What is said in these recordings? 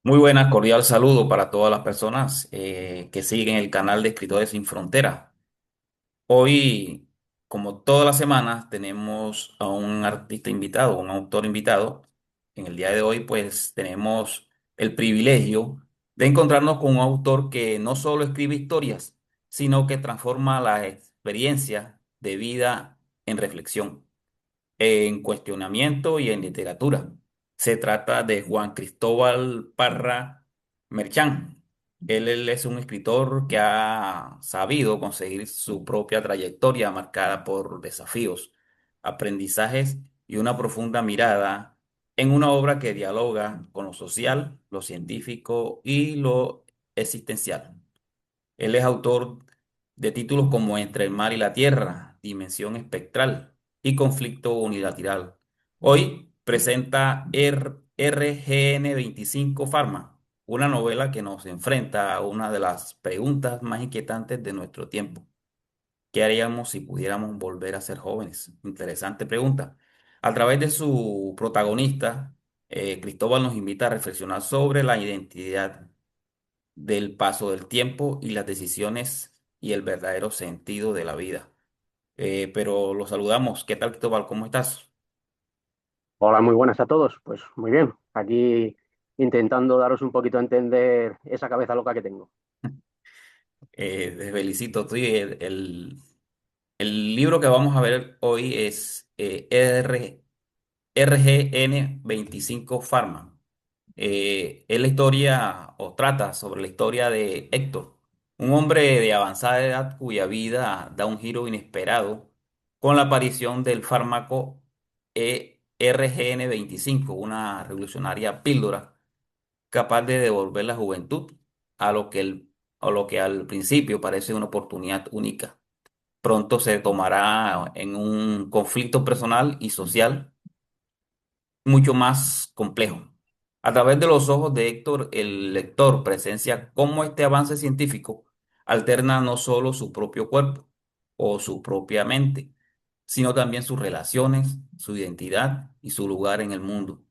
Muy buenas, cordial saludo para todas las personas que siguen el canal de Escritores Sin Frontera. Hoy, como todas las semanas, tenemos a un artista invitado, un autor invitado. En el día de hoy, pues tenemos el privilegio de encontrarnos con un autor que no solo escribe historias, sino que transforma la experiencia de vida en reflexión, en cuestionamiento y en literatura. Se trata de Juan Cristóbal Parra Merchán. Él es un escritor que ha sabido conseguir su propia trayectoria marcada por desafíos, aprendizajes y una profunda mirada en una obra que dialoga con lo social, lo científico y lo existencial. Él es autor de títulos como Entre el mar y la tierra, Dimensión espectral y Conflicto unilateral. Hoy presenta RGN 25 Pharma, una novela que nos enfrenta a una de las preguntas más inquietantes de nuestro tiempo. ¿Qué haríamos si pudiéramos volver a ser jóvenes? Interesante pregunta. A través de su protagonista, Cristóbal nos invita a reflexionar sobre la identidad del paso del tiempo y las decisiones y el verdadero sentido de la vida. Pero lo saludamos. ¿Qué tal, Cristóbal? ¿Cómo estás? Hola, muy buenas a todos. Pues muy bien, aquí intentando daros un poquito a entender esa cabeza loca que tengo. Te felicito. El libro que vamos a ver hoy es RGN 25 Pharma. Es la historia, o trata sobre la historia de Héctor, un hombre de avanzada edad cuya vida da un giro inesperado con la aparición del fármaco RGN 25, una revolucionaria píldora capaz de devolver la juventud a a lo que al principio parece una oportunidad única. Pronto se tomará en un conflicto personal y social mucho más complejo. A través de los ojos de Héctor, el lector presencia cómo este avance científico alterna no solo su propio cuerpo o su propia mente, sino también sus relaciones, su identidad y su lugar en el mundo.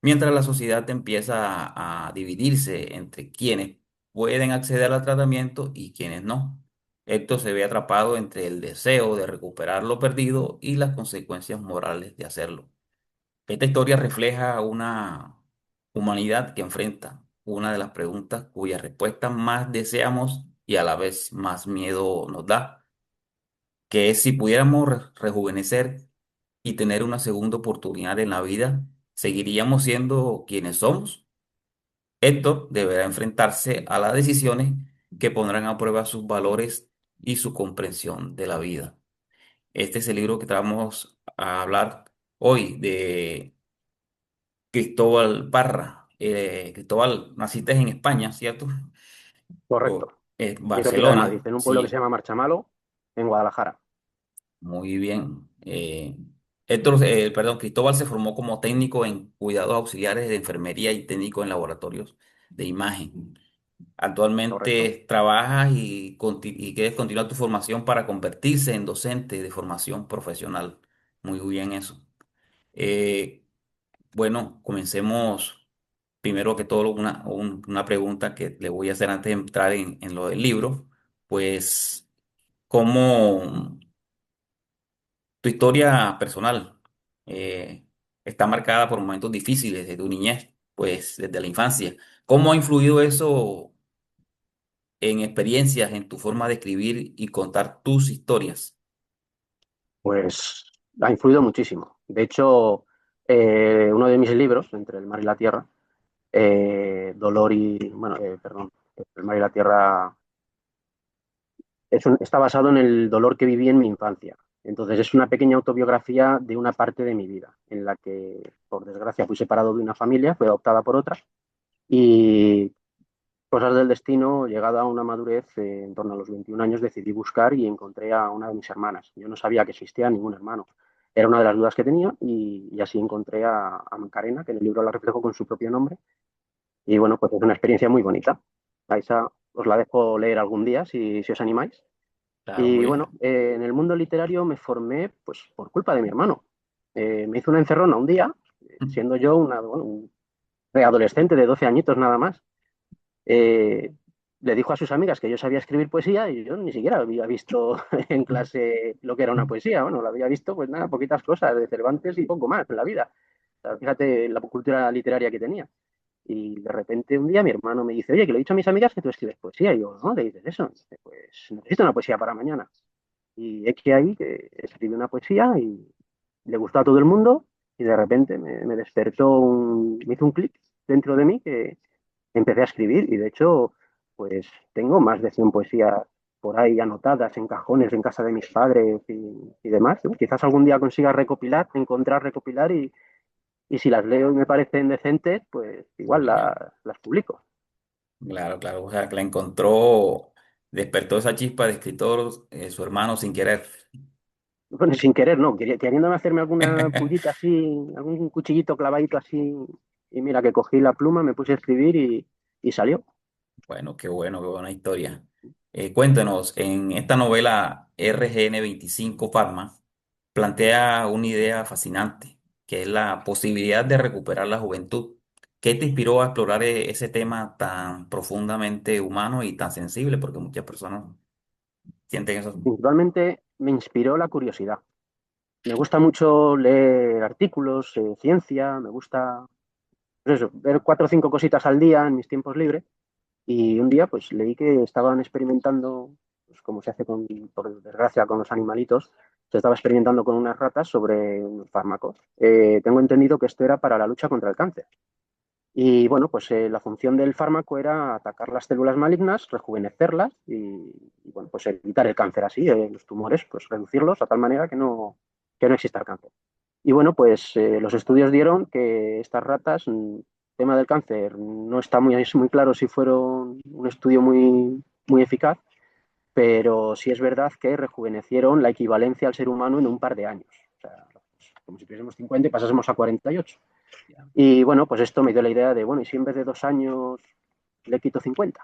Mientras la sociedad empieza a dividirse entre quienes pueden acceder al tratamiento y quienes no. Héctor se ve atrapado entre el deseo de recuperar lo perdido y las consecuencias morales de hacerlo. Esta historia refleja una humanidad que enfrenta una de las preguntas cuyas respuestas más deseamos y a la vez más miedo nos da, que es si pudiéramos rejuvenecer y tener una segunda oportunidad en la vida, ¿seguiríamos siendo quienes somos? Héctor deberá enfrentarse a las decisiones que pondrán a prueba sus valores y su comprensión de la vida. Este es el libro que vamos a hablar hoy de Cristóbal Parra. Cristóbal, naciste en España, ¿cierto? Correcto. Soy cerquita de Madrid, Barcelona, en un pueblo que se sí, llama Marchamalo, en Guadalajara. muy bien. Cristóbal se formó como técnico en cuidados auxiliares de enfermería y técnico en laboratorios de imagen. Correcto. Actualmente trabajas y quieres continuar tu formación para convertirse en docente de formación profesional. Muy bien eso. Eh, bueno, comencemos primero que todo una pregunta que le voy a hacer antes de entrar en lo del libro. Pues, ¿cómo tu historia personal está marcada por momentos difíciles de tu niñez, pues desde la infancia? ¿Cómo ha influido eso en experiencias, en tu forma de escribir y contar tus historias? Pues ha influido muchísimo. De hecho, uno de mis libros, Entre el mar y la tierra, perdón, El mar y la tierra está basado en el dolor que viví en mi infancia. Entonces es una pequeña autobiografía de una parte de mi vida, en la que, por desgracia, fui separado de una familia, fui adoptada por otra, y cosas del destino, llegado a una madurez, en torno a los 21 años, decidí buscar y encontré a una de mis hermanas. Yo no sabía que existía ningún hermano. Era una de las dudas que tenía y así encontré a Macarena, que en el libro la reflejo con su propio nombre. Y bueno, pues es una experiencia muy bonita. A esa os la dejo leer algún día si os animáis. Claro, Y muy bueno, bien. en el mundo literario me formé pues por culpa de mi hermano. Me hizo una encerrona un día, siendo yo preadolescente de 12 añitos nada más, eh, le dijo a sus amigas que yo sabía escribir poesía y yo ni siquiera había visto en clase lo que era una poesía. Bueno, lo había visto, pues nada, poquitas cosas de Cervantes y poco más en la vida. O sea, fíjate la cultura literaria que tenía. Y de repente un día mi hermano me dice, oye, que le he dicho a mis amigas que tú escribes poesía. Y yo, ¿no? ¿Le dices eso? Dice, pues necesito una poesía para mañana. Y es que ahí que escribí una poesía y le gustó a todo el mundo y de repente me despertó, me hizo un clic dentro de mí que empecé a escribir y de hecho pues tengo más de 100 poesías por ahí anotadas en cajones en casa de mis padres y demás, ¿no? Quizás algún día consiga recopilar, encontrar, recopilar y si las leo y me parecen decentes, pues igual Bien. las publico. Claro, claro. O sea, que la encontró, despertó esa chispa de escritor, su hermano sin querer. Bueno, sin querer, no, queriéndome hacerme alguna pullita así, algún cuchillito clavadito así, y mira que cogí la pluma, me puse a escribir y salió. Bueno, qué buena historia. Cuéntenos, en esta novela RGN 25 Parma plantea una idea fascinante, que es la posibilidad de recuperar la juventud. ¿Qué te inspiró a explorar ese tema tan profundamente humano y tan sensible? Porque muchas personas sienten eso. Principalmente me inspiró la curiosidad. Me gusta mucho leer artículos, ciencia, me gusta pues eso, ver cuatro o cinco cositas al día en mis tiempos libres. Y un día pues leí que estaban experimentando, pues, como se hace por desgracia con los animalitos, se estaba experimentando con unas ratas sobre unos fármacos. Tengo entendido que esto era para la lucha contra el cáncer. Y bueno, pues la función del fármaco era atacar las células malignas, rejuvenecerlas y, bueno, pues evitar el cáncer así, los tumores, pues reducirlos a tal manera que no exista el cáncer. Y bueno, pues los estudios dieron que estas ratas, tema del cáncer, no está muy claro si fueron un estudio muy eficaz, pero sí es verdad que rejuvenecieron la equivalencia al ser humano en un par de años. O sea, como si tuviésemos 50 y pasásemos a 48. Y bueno, pues esto me dio la idea de, bueno, ¿y si en vez de 2 años le quito 50?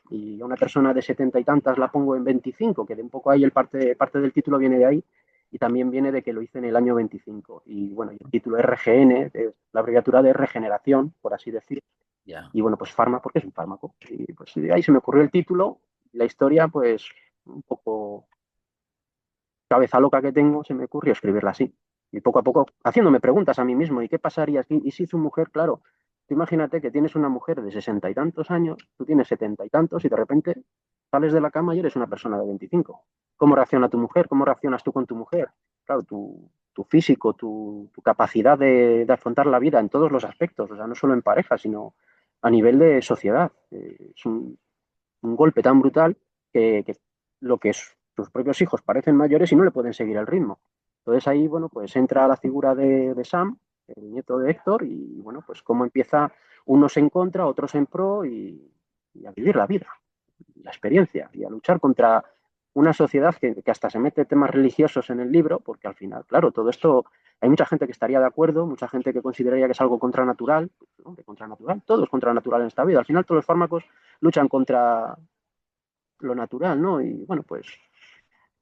Y a una persona de 70 y tantas la pongo en 25, que de un poco ahí parte del título viene de ahí, y también viene de que lo hice en el año 25. Y bueno, y el título RGN, es la abreviatura de regeneración, por así decir. Ya. Y bueno, pues farma, porque es un fármaco. Y pues de ahí se me ocurrió el título, y la historia, pues un poco cabeza loca que tengo, se me ocurrió escribirla así. Y poco a poco, haciéndome preguntas a mí mismo, ¿y qué pasaría aquí? ¿Y si su mujer, claro, tú imagínate que tienes una mujer de 60 y tantos años, tú tienes 70 y tantos y de repente sales de la cama y eres una persona de 25? ¿Cómo reacciona tu mujer? ¿Cómo reaccionas tú con tu mujer? Claro, tu físico, tu capacidad de afrontar la vida en todos los aspectos, o sea, no solo en pareja, sino a nivel de sociedad. Es un golpe tan brutal que lo que es, sus propios hijos parecen mayores y no le pueden seguir el ritmo. Entonces ahí, bueno, pues entra la figura de Sam, el nieto de Héctor, y bueno, pues cómo empieza unos en contra, otros en pro y a vivir la vida, la experiencia y a luchar contra una sociedad que hasta se mete temas religiosos en el libro, porque al final, claro, todo esto, hay mucha gente que estaría de acuerdo, mucha gente que consideraría que es algo contranatural, ¿no? De contranatural, todo es contranatural en esta vida. Al final todos los fármacos luchan contra lo natural, ¿no? Y bueno, pues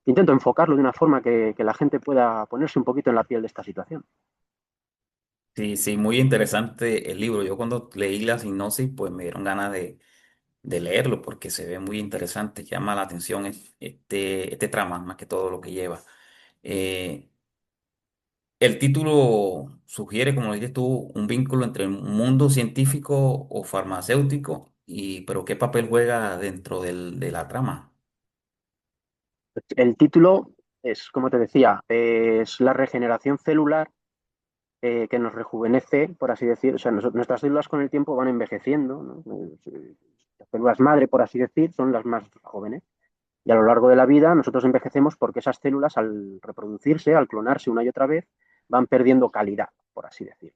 intento enfocarlo de una forma que la gente pueda ponerse un poquito en la piel de esta situación. Sí, sí, muy interesante el libro. Yo cuando leí la sinopsis, pues me dieron ganas de leerlo porque se ve muy interesante, llama la atención este trama, más que todo lo que lleva. Eh, el título sugiere, como dices tú, un vínculo entre un mundo científico o farmacéutico, pero ¿qué papel juega dentro de la trama? El título es, como te decía, es la regeneración celular que nos rejuvenece, por así decir. O sea, nuestras células con el tiempo van envejeciendo, ¿no? Las células madre, por así decir, son las más jóvenes. Y a lo largo de la vida nosotros envejecemos porque esas células al reproducirse, al clonarse una y otra vez, van perdiendo calidad, por así decir.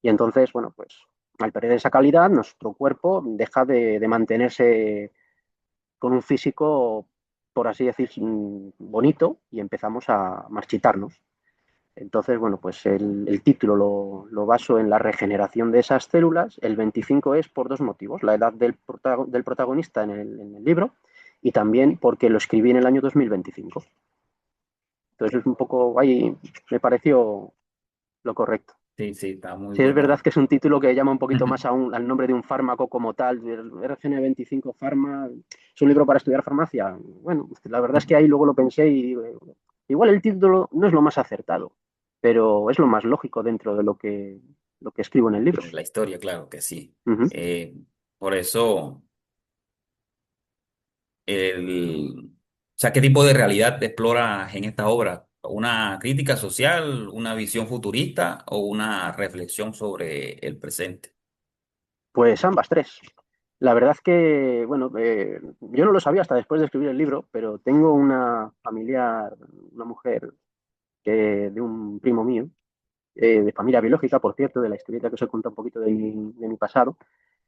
Y entonces, bueno, pues al perder esa calidad, nuestro cuerpo deja de mantenerse con un físico, por así decir, bonito y empezamos a marchitarnos. Entonces, bueno, pues el título lo baso en la regeneración de esas células. El 25 es por dos motivos: la edad del protagonista en el libro y también porque lo escribí en el año 2025. Entonces, es un poco ahí, me pareció lo correcto. Sí, sí, está muy Sí, es verdad bueno. que es un título que llama un poquito más al nombre de un fármaco como tal. El RCN 25 Pharma, ¿es un libro para estudiar farmacia? Bueno, la verdad es que ahí luego lo pensé y digo, igual el título no es lo más acertado, pero es lo más lógico dentro de lo que escribo en el libro. La historia, claro que sí. Ujú. Eh, por eso, o sea, ¿qué tipo de realidad exploras en esta obra? ¿Una crítica social, una visión futurista o una reflexión sobre el presente? Pues ambas tres. La verdad es que, bueno, yo no lo sabía hasta después de escribir el libro, pero tengo una familiar, una mujer de un primo mío, de familia biológica, por cierto, de la historieta que os he contado un poquito de mi pasado,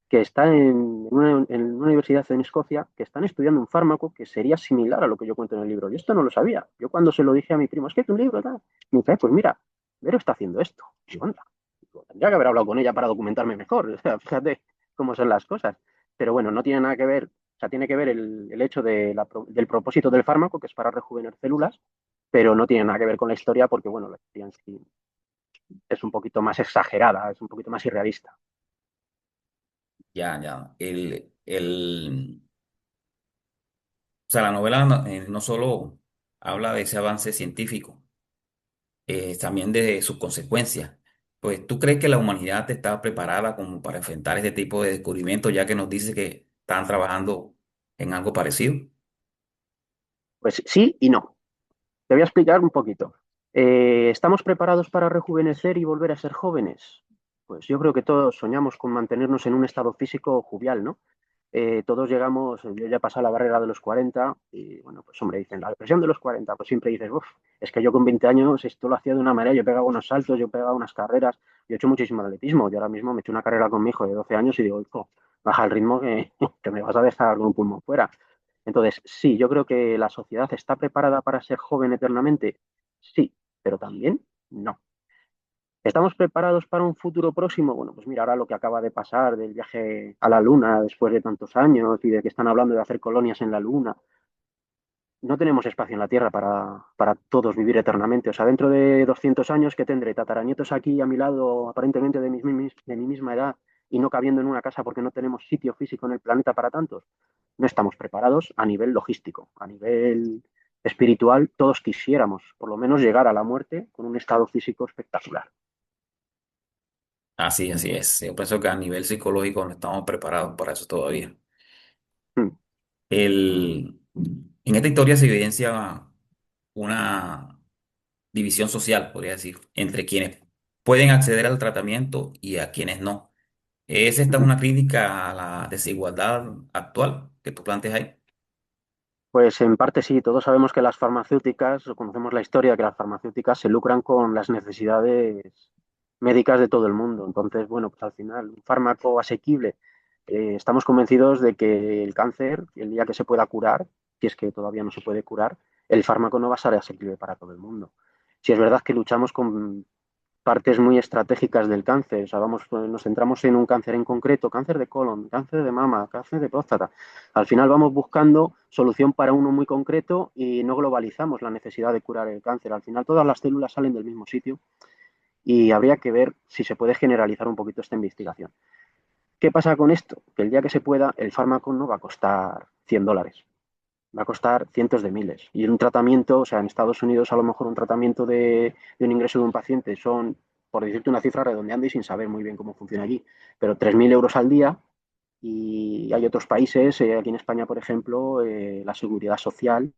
que está en una universidad en Escocia, que están estudiando un fármaco que sería similar a lo que yo cuento en el libro. Y esto no lo sabía. Yo cuando se lo dije a mi primo, es que es un libro, tal, me dice, pues mira, Vero está haciendo esto. Y yo, anda, digo, tendría que haber hablado con ella para documentarme mejor. O sea, fíjate cómo son las cosas. Pero bueno, no tiene nada que ver, o sea, tiene que ver el hecho del propósito del fármaco, que es para rejuvenecer células, pero no tiene nada que ver con la historia porque, bueno, la historia en sí es un poquito más exagerada, es un poquito más irrealista. Ya, ya. O sea, la novela no, no solo habla de ese avance científico, también de sus consecuencias. Pues, ¿tú crees que la humanidad está preparada como para enfrentar este tipo de descubrimientos, ya que nos dice que están trabajando en algo parecido? Pues sí y no. Te voy a explicar un poquito. ¿Estamos preparados para rejuvenecer y volver a ser jóvenes? Pues yo creo que todos soñamos con mantenernos en un estado físico jovial, ¿no? Todos llegamos, yo ya he pasado la barrera de los 40 y bueno, pues hombre, dicen, la depresión de los 40 pues siempre dices, uff, es que yo con 20 años esto lo hacía de una manera, yo pegaba unos saltos, yo pegaba unas carreras, yo he hecho muchísimo atletismo, yo ahora mismo me he hecho una carrera con mi hijo de 12 años y digo, hijo, baja el ritmo que, que me vas a dejar con un pulmón fuera. Entonces, sí, yo creo que la sociedad está preparada para ser joven eternamente, sí, pero también no. ¿Estamos preparados para un futuro próximo? Bueno, pues mira, ahora lo que acaba de pasar del viaje a la Luna después de tantos años y de que están hablando de hacer colonias en la Luna, no tenemos espacio en la Tierra para todos vivir eternamente. O sea, dentro de 200 años, ¿qué tendré? Tataranietos aquí a mi lado, aparentemente de mi misma edad y no cabiendo en una casa porque no tenemos sitio físico en el planeta para tantos. No estamos preparados a nivel logístico, a nivel espiritual. Todos quisiéramos, por lo menos, llegar a la muerte con un estado físico espectacular. Así es. Yo pienso que a nivel psicológico no estamos preparados para eso todavía. Mm. En esta historia se evidencia una división social, podría decir, entre quienes pueden acceder al tratamiento y a quienes no. ¿Es esta una crítica a la desigualdad actual que tú planteas ahí? Pues en parte sí, todos sabemos que las farmacéuticas, o conocemos la historia de que las farmacéuticas se lucran con las necesidades médicas de todo el mundo. Entonces, bueno, pues al final, un fármaco asequible. Estamos convencidos de que el cáncer, el día que se pueda curar, si es que todavía no se puede curar, el fármaco no va a ser asequible para todo el mundo. Si es verdad que luchamos con partes muy estratégicas del cáncer. O sea, vamos, pues, nos centramos en un cáncer en concreto, cáncer de colon, cáncer de mama, cáncer de próstata. Al final vamos buscando solución para uno muy concreto y no globalizamos la necesidad de curar el cáncer. Al final todas las células salen del mismo sitio y habría que ver si se puede generalizar un poquito esta investigación. ¿Qué pasa con esto? Que el día que se pueda, el fármaco no va a costar $100, va a costar cientos de miles. Y un tratamiento, o sea, en Estados Unidos a lo mejor un tratamiento de un ingreso de un paciente son, por decirte una cifra redondeando y sin saber muy bien cómo funciona allí, pero 3.000 euros al día. Y hay otros países, aquí en España, por ejemplo, la seguridad social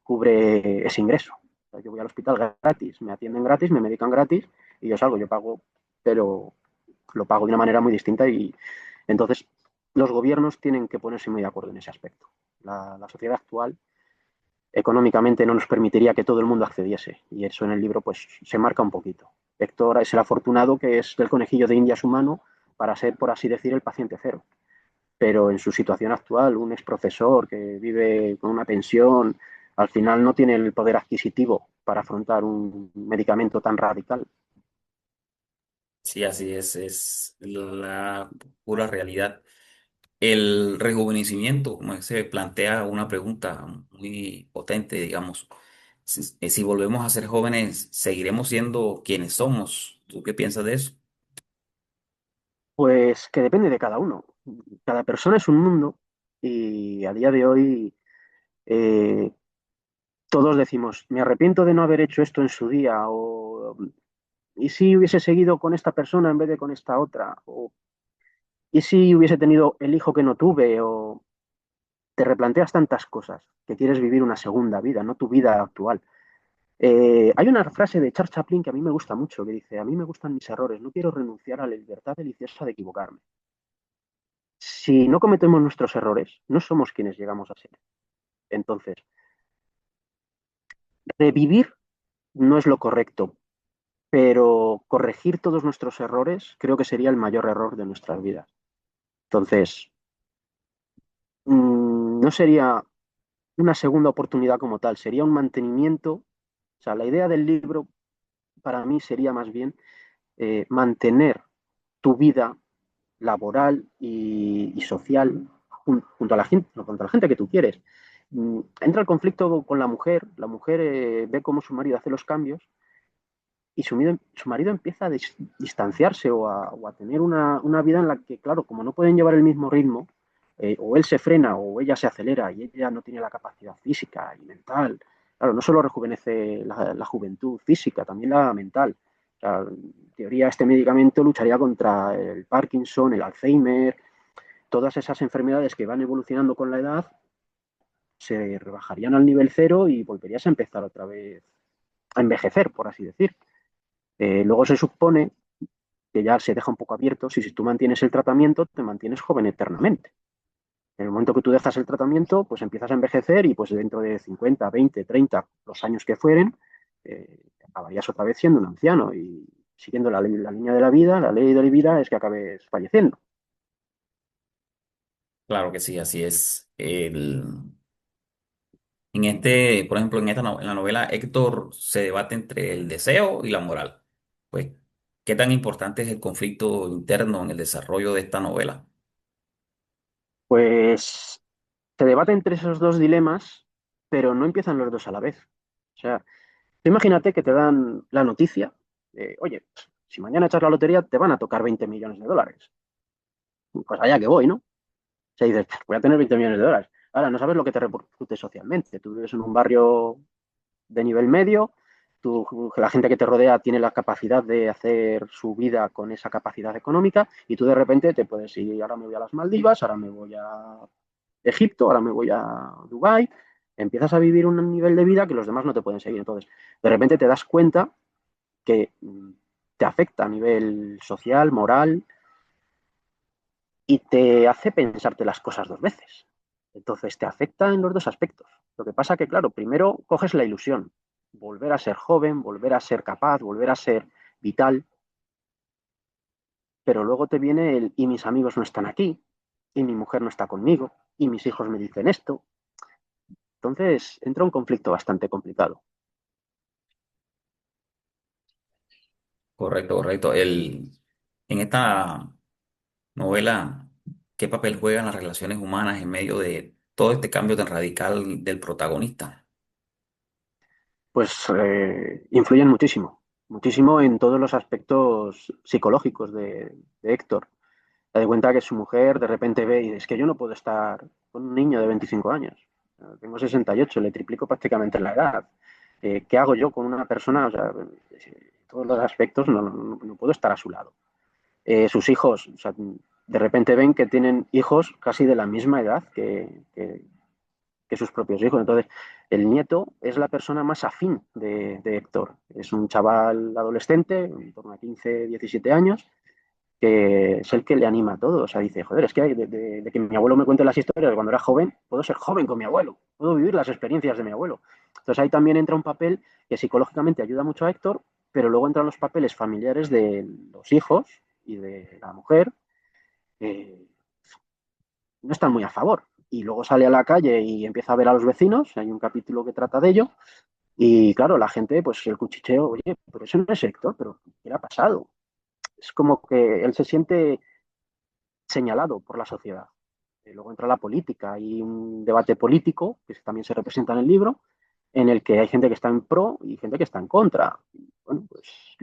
cubre ese ingreso. O sea, yo voy al hospital gratis, me atienden gratis, me medican gratis y yo salgo, yo pago, pero lo pago de una manera muy distinta y entonces los gobiernos tienen que ponerse muy de acuerdo en ese aspecto. La sociedad actual económicamente no nos permitiría que todo el mundo accediese. Y eso en el libro pues se marca un poquito. Héctor es el afortunado que es el conejillo de Indias humano para ser, por así decir, el paciente cero. Pero en su situación actual, un ex profesor que vive con una pensión, al final no tiene el poder adquisitivo para afrontar un medicamento tan radical. Sí, así es la pura realidad. El rejuvenecimiento, como se plantea una pregunta muy potente, digamos. Si volvemos a ser jóvenes, ¿seguiremos siendo quienes somos? ¿Tú qué piensas de eso? Pues que depende de cada uno. Cada persona es un mundo y a día de hoy eh, todos decimos, me arrepiento de no haber hecho esto en su día o ¿y si hubiese seguido con esta persona en vez de con esta otra? O ¿y si hubiese tenido el hijo que no tuve? O te replanteas tantas cosas que quieres vivir una segunda vida, no tu vida actual. Hay una frase de Charles Chaplin que a mí me gusta mucho, que dice, a mí me gustan mis errores, no quiero renunciar a la libertad deliciosa de equivocarme. Si no cometemos nuestros errores, no somos quienes llegamos a ser. Entonces, revivir no es lo correcto, pero corregir todos nuestros errores creo que sería el mayor error de nuestras vidas. Entonces, no sería una segunda oportunidad como tal, sería un mantenimiento. O sea, la idea del libro para mí sería más bien mantener tu vida laboral y social junto a junto a la gente que tú quieres. Entra el conflicto con la mujer ve cómo su marido hace los cambios y su marido empieza a distanciarse o a tener una vida en la que, claro, como no pueden llevar el mismo ritmo, o él se frena o ella se acelera y ella no tiene la capacidad física y mental. Claro, no solo rejuvenece la juventud física, también la mental. O sea, en teoría, este medicamento lucharía contra el Parkinson, el Alzheimer, todas esas enfermedades que van evolucionando con la edad se rebajarían al nivel cero y volverías a empezar otra vez a envejecer, por así decir. Luego se supone que ya se deja un poco abierto, si tú mantienes el tratamiento, te mantienes joven eternamente. En el momento que tú dejas el tratamiento, pues empiezas a envejecer y pues dentro de 50, 20, 30, los años que fueren, acabarías otra vez siendo un anciano y siguiendo la línea de la vida, la ley de la vida es que acabes falleciendo. Claro que sí, así es. Por ejemplo, en la novela, Héctor se debate entre el deseo y la moral. Pues, ¿qué tan importante es el conflicto interno en el desarrollo de esta novela? Pues se debate entre esos dos dilemas, pero no empiezan los dos a la vez. O sea, imagínate que te dan la noticia de, oye, si mañana echas la lotería te van a tocar 20 millones de dólares. Pues allá que voy, ¿no? O sea, dices, voy a tener 20 millones de dólares. Ahora, no sabes lo que te repercute socialmente. Tú vives en un barrio de nivel medio, la gente que te rodea tiene la capacidad de hacer su vida con esa capacidad económica y tú de repente te puedes ir, ahora me voy a las Maldivas, ahora me voy a Egipto, ahora me voy a Dubái, empiezas a vivir un nivel de vida que los demás no te pueden seguir. Entonces, de repente te das cuenta que te afecta a nivel social, moral, y te hace pensarte las cosas dos veces. Entonces te afecta en los dos aspectos. Lo que pasa que, claro, primero coges la ilusión, volver a ser joven, volver a ser capaz, volver a ser vital, pero luego te viene el y mis amigos no están aquí, y mi mujer no está conmigo, y mis hijos me dicen esto. Entonces entra un conflicto bastante complicado. Correcto, correcto. En esta novela, ¿qué papel juegan las relaciones humanas en medio de todo este cambio tan radical del protagonista? Pues influyen muchísimo, muchísimo en todos los aspectos psicológicos de Héctor. Se da cuenta que su mujer de repente ve y dice, es que yo no puedo estar con un niño de 25 años. Tengo 68, le triplico prácticamente la edad. ¿Qué hago yo con una persona? O sea, todos los aspectos no puedo estar a su lado. Sus hijos, o sea, de repente ven que tienen hijos casi de la misma edad que sus propios hijos. Entonces, el nieto es la persona más afín de Héctor. Es un chaval adolescente, en torno a 15, 17 años, que es el que le anima a todo. O sea, dice, joder, es que de que mi abuelo me cuente las historias de cuando era joven, puedo ser joven con mi abuelo, puedo vivir las experiencias de mi abuelo. Entonces ahí también entra un papel que psicológicamente ayuda mucho a Héctor, pero luego entran los papeles familiares de los hijos y de la mujer, que no están muy a favor. Y luego sale a la calle y empieza a ver a los vecinos, hay un capítulo que trata de ello, y claro, la gente, pues el cuchicheo, oye, pero eso no es Héctor, pero ¿qué le ha pasado? Es como que él se siente señalado por la sociedad. Luego entra la política, hay un debate político que también se representa en el libro, en el que hay gente que está en pro y gente que está en contra. Bueno, pues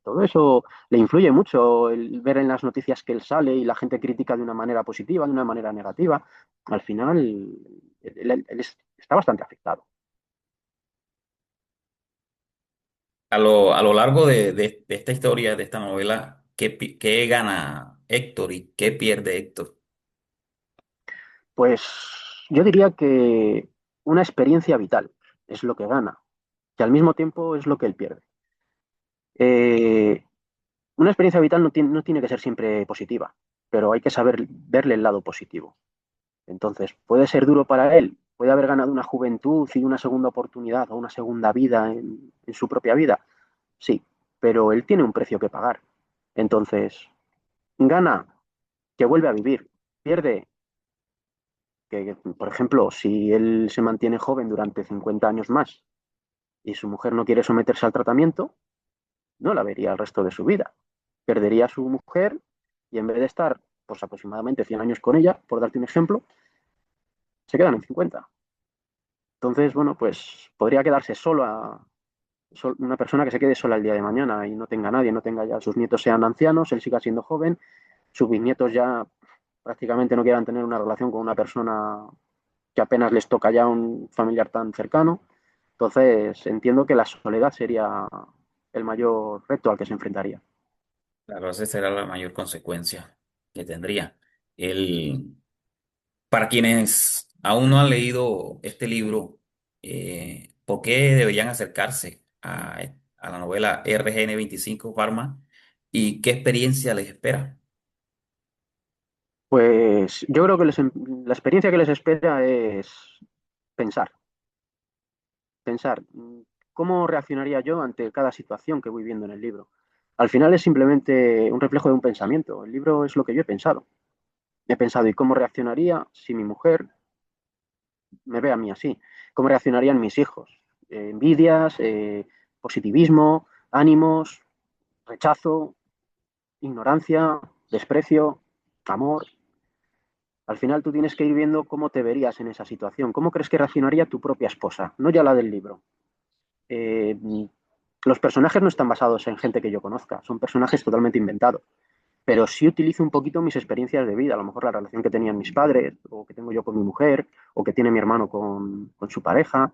todo eso le influye mucho el ver en las noticias que él sale y la gente critica de una manera positiva, de una manera negativa. Al final, está bastante afectado. A lo largo de esta historia, de esta novela, ¿qué gana Héctor y qué pierde Héctor? Pues yo diría que una experiencia vital es lo que gana, que al mismo tiempo es lo que él pierde. Eh, una experiencia vital no tiene que ser siempre positiva, pero hay que saber verle el lado positivo. Entonces, puede ser duro para él, puede haber ganado una juventud y una segunda oportunidad o una segunda vida en su propia vida, sí, pero él tiene un precio que pagar. Entonces, gana que vuelve a vivir, pierde que, por ejemplo, si él se mantiene joven durante 50 años más y su mujer no quiere someterse al tratamiento, no la vería el resto de su vida. Perdería a su mujer y en vez de estar pues aproximadamente 100 años con ella, por darte un ejemplo, se quedan en 50. Entonces, bueno, pues podría quedarse una persona que se quede sola el día de mañana y no tenga nadie, no tenga ya sus nietos sean ancianos, él siga siendo joven, sus bisnietos ya prácticamente no quieran tener una relación con una persona que apenas les toca ya un familiar tan cercano. Entonces, entiendo que la soledad sería el mayor reto al que se enfrentaría. Claro, esa será la mayor consecuencia que tendría. El, para quienes aún no han leído este libro, ¿por qué deberían acercarse a la novela RGN 25 Pharma y qué experiencia les espera? Pues yo creo que la experiencia que les espera es pensar, pensar cómo reaccionaría yo ante cada situación que voy viendo en el libro. Al final es simplemente un reflejo de un pensamiento. El libro es lo que yo he pensado. He pensado, ¿y cómo reaccionaría si mi mujer me ve a mí así? ¿Cómo reaccionarían mis hijos? Envidias, positivismo, ánimos, rechazo, ignorancia, desprecio, amor. Al final tú tienes que ir viendo cómo te verías en esa situación, cómo crees que reaccionaría tu propia esposa, no ya la del libro. Eh, los personajes no están basados en gente que yo conozca, son personajes totalmente inventados, pero sí utilizo un poquito mis experiencias de vida, a lo mejor la relación que tenían mis padres, o que tengo yo con mi mujer, o que tiene mi hermano con su pareja.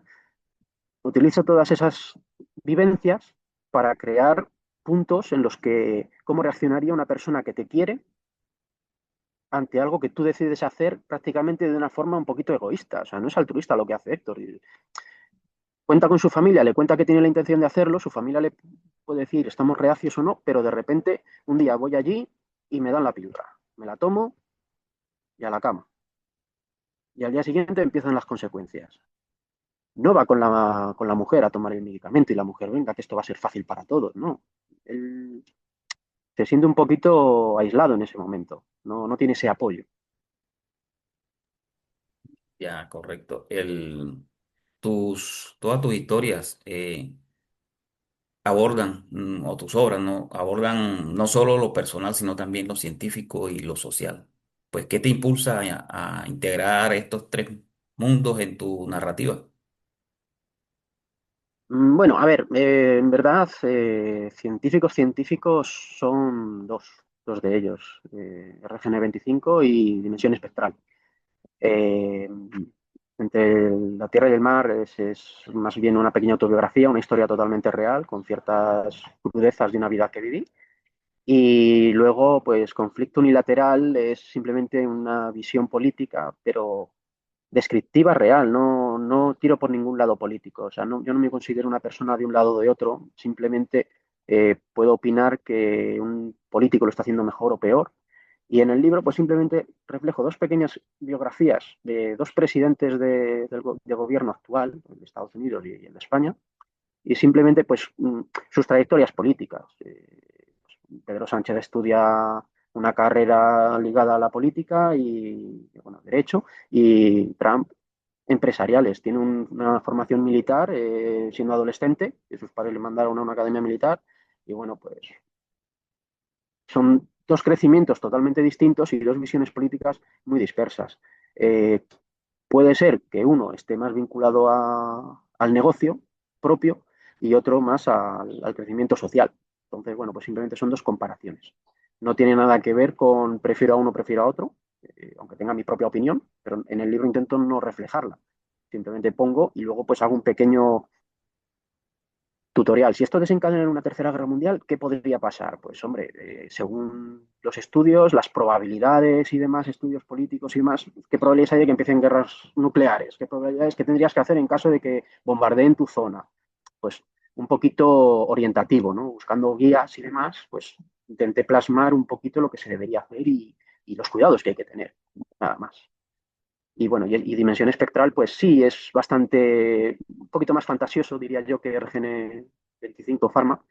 Utilizo todas esas vivencias para crear puntos en los que cómo reaccionaría una persona que te quiere ante algo que tú decides hacer prácticamente de una forma un poquito egoísta. O sea, no es altruista lo que hace Héctor. Cuenta con su familia, le cuenta que tiene la intención de hacerlo, su familia le puede decir estamos reacios o no, pero de repente un día voy allí y me dan la píldora. Me la tomo y a la cama. Y al día siguiente empiezan las consecuencias. No va con la mujer a tomar el medicamento y la mujer, venga, que esto va a ser fácil para todos, no. Él se siente un poquito aislado en ese momento, no tiene ese apoyo. Ya, correcto. Todas tus historias abordan, o tus obras, ¿no? Abordan no solo lo personal, sino también lo científico y lo social. Pues, ¿qué te impulsa a integrar estos tres mundos en tu narrativa? Bueno, a ver, en verdad, científicos son dos de ellos, RGN 25 y Dimensión Espectral. Eh, entre la Tierra y el mar es más bien una pequeña autobiografía, una historia totalmente real, con ciertas crudezas de una vida que viví. Y luego, pues, Conflicto Unilateral es simplemente una visión política, pero descriptiva real, no tiro por ningún lado político. O sea, yo no me considero una persona de un lado o de otro, simplemente puedo opinar que un político lo está haciendo mejor o peor. Y en el libro, pues simplemente reflejo dos pequeñas biografías de dos presidentes de gobierno actual, el de Estados Unidos y el de España, y simplemente pues sus trayectorias políticas. Pedro Sánchez estudia una carrera ligada a la política y, bueno, derecho, y Trump empresariales. Tiene una formación militar siendo adolescente, que sus padres le mandaron a una academia militar, y bueno, pues son dos crecimientos totalmente distintos y dos visiones políticas muy dispersas. Puede ser que uno esté más vinculado al negocio propio y otro más al crecimiento social. Entonces, bueno, pues simplemente son dos comparaciones. No tiene nada que ver con prefiero a uno, prefiero a otro, aunque tenga mi propia opinión, pero en el libro intento no reflejarla. Simplemente pongo y luego pues hago un pequeño tutorial. Si esto desencadena en una tercera guerra mundial, ¿qué podría pasar? Pues hombre, según los estudios, las probabilidades y demás, estudios políticos y demás, ¿qué probabilidades hay de que empiecen guerras nucleares? ¿Qué probabilidades que tendrías que hacer en caso de que bombardeen tu zona? Pues un poquito orientativo, ¿no? Buscando guías y demás, pues intenté plasmar un poquito lo que se debería hacer y los cuidados que hay que tener, nada más. Y bueno, y Dimensión Espectral, pues sí, es bastante, un poquito más fantasioso, diría yo, que RGN 25 Pharma,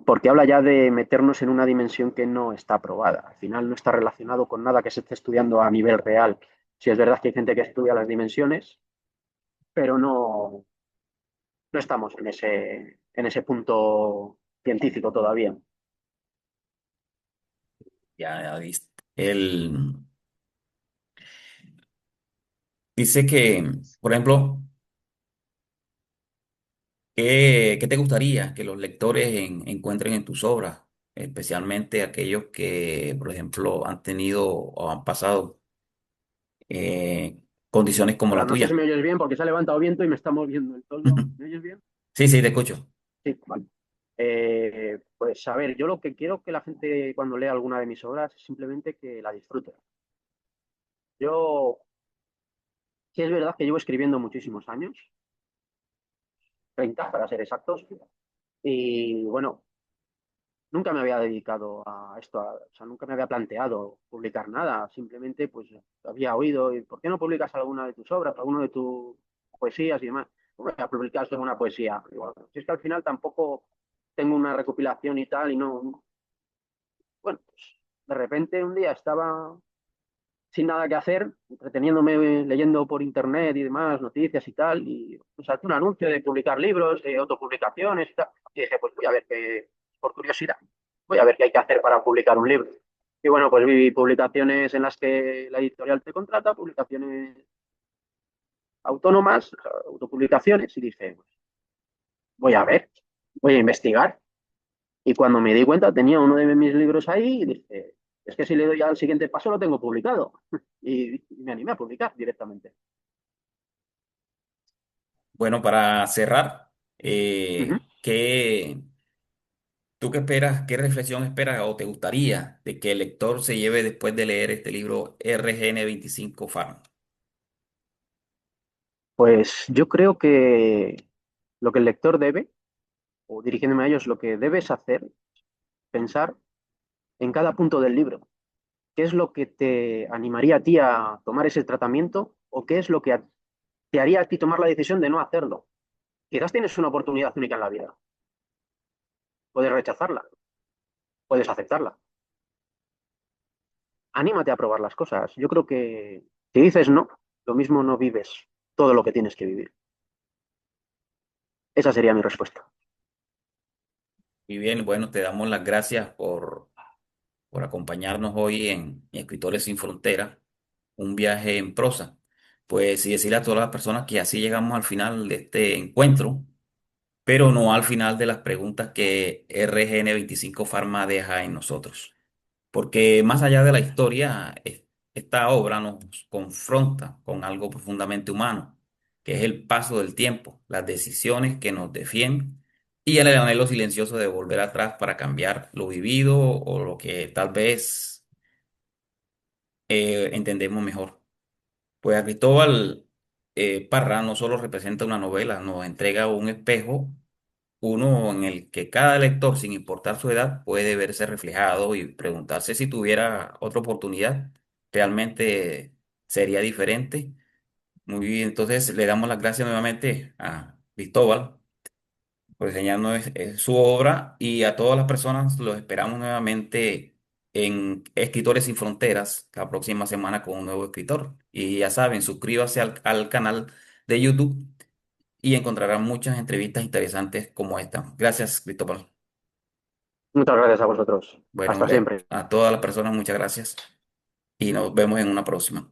porque habla ya de meternos en una dimensión que no está probada. Al final no está relacionado con nada que se esté estudiando a nivel real. Sí es verdad que hay gente que estudia las dimensiones, pero no estamos en ese punto científico todavía. Ya viste. Él dice que, por ejemplo, ¿qué te gustaría que los lectores encuentren en tus obras? Especialmente aquellos que, por ejemplo, han tenido o han pasado eh, condiciones como Hola, la no sé si me tuya. oyes bien porque se ha levantado viento y me está moviendo el toldo. ¿Me oyes bien? Sí, sí, te escucho. Sí, vale. Pues a ver, yo lo que quiero que la gente cuando lea alguna de mis obras es simplemente que la disfrute. Yo, sí es verdad que llevo escribiendo muchísimos años, 30 para ser exactos, y bueno, nunca me había dedicado a esto, o sea, nunca me había planteado publicar nada, simplemente pues había oído, ¿y por qué no publicas alguna de tus obras, alguna de tus poesías y demás? ¿Cómo voy a publicar solo una poesía? Igual, si es que al final tampoco tengo una recopilación y tal, y no, bueno, pues de repente un día estaba sin nada que hacer, entreteniéndome leyendo por internet y demás, noticias y tal, y pues, saltó un anuncio de publicar libros, de autopublicaciones y tal. Y dije, pues voy a ver qué, por curiosidad, voy a ver qué hay que hacer para publicar un libro. Y bueno, pues vi publicaciones en las que la editorial te contrata, publicaciones autónomas, autopublicaciones, y dije, pues, voy a ver, voy a investigar. Y cuando me di cuenta, tenía uno de mis libros ahí y dije, es que si le doy al siguiente paso lo tengo publicado. Y me animé a publicar directamente. Bueno, para cerrar, Uh -huh. ¿tú qué esperas, qué reflexión esperas o te gustaría de que el lector se lleve después de leer este libro RGN 25 Farm? Pues yo creo que lo que el lector debe, o dirigiéndome a ellos, lo que debes hacer, pensar en cada punto del libro. ¿Qué es lo que te animaría a ti a tomar ese tratamiento o qué es lo que te haría a ti tomar la decisión de no hacerlo? Quizás tienes una oportunidad única en la vida. Puedes rechazarla, puedes aceptarla. Anímate a probar las cosas. Yo creo que si dices no, lo mismo no vives todo lo que tienes que vivir. Esa sería mi respuesta. Y bien, bueno, te damos las gracias por acompañarnos hoy en Escritores Sin Fronteras, un viaje en prosa. Pues y decirle a todas las personas que así llegamos al final de este encuentro, pero no al final de las preguntas que RGN 25 Pharma deja en nosotros. Porque más allá de la historia, esta obra nos confronta con algo profundamente humano, que es el paso del tiempo, las decisiones que nos defienden y el anhelo silencioso de volver atrás para cambiar lo vivido o lo que tal vez entendemos mejor. Pues a Cristóbal Parra no solo representa una novela, nos entrega un espejo, uno en el que cada lector, sin importar su edad, puede verse reflejado y preguntarse si tuviera otra oportunidad, realmente sería diferente. Muy bien, entonces le damos las gracias nuevamente a Cristóbal por enseñarnos su obra y a todas las personas los esperamos nuevamente en Escritores Sin Fronteras la próxima semana con un nuevo escritor. Y ya saben, suscríbase al canal de YouTube y encontrarán muchas entrevistas interesantes como esta. Gracias, Cristóbal. Muchas gracias a vosotros. Bueno, Hasta siempre. a todas las personas muchas gracias y nos vemos en una próxima.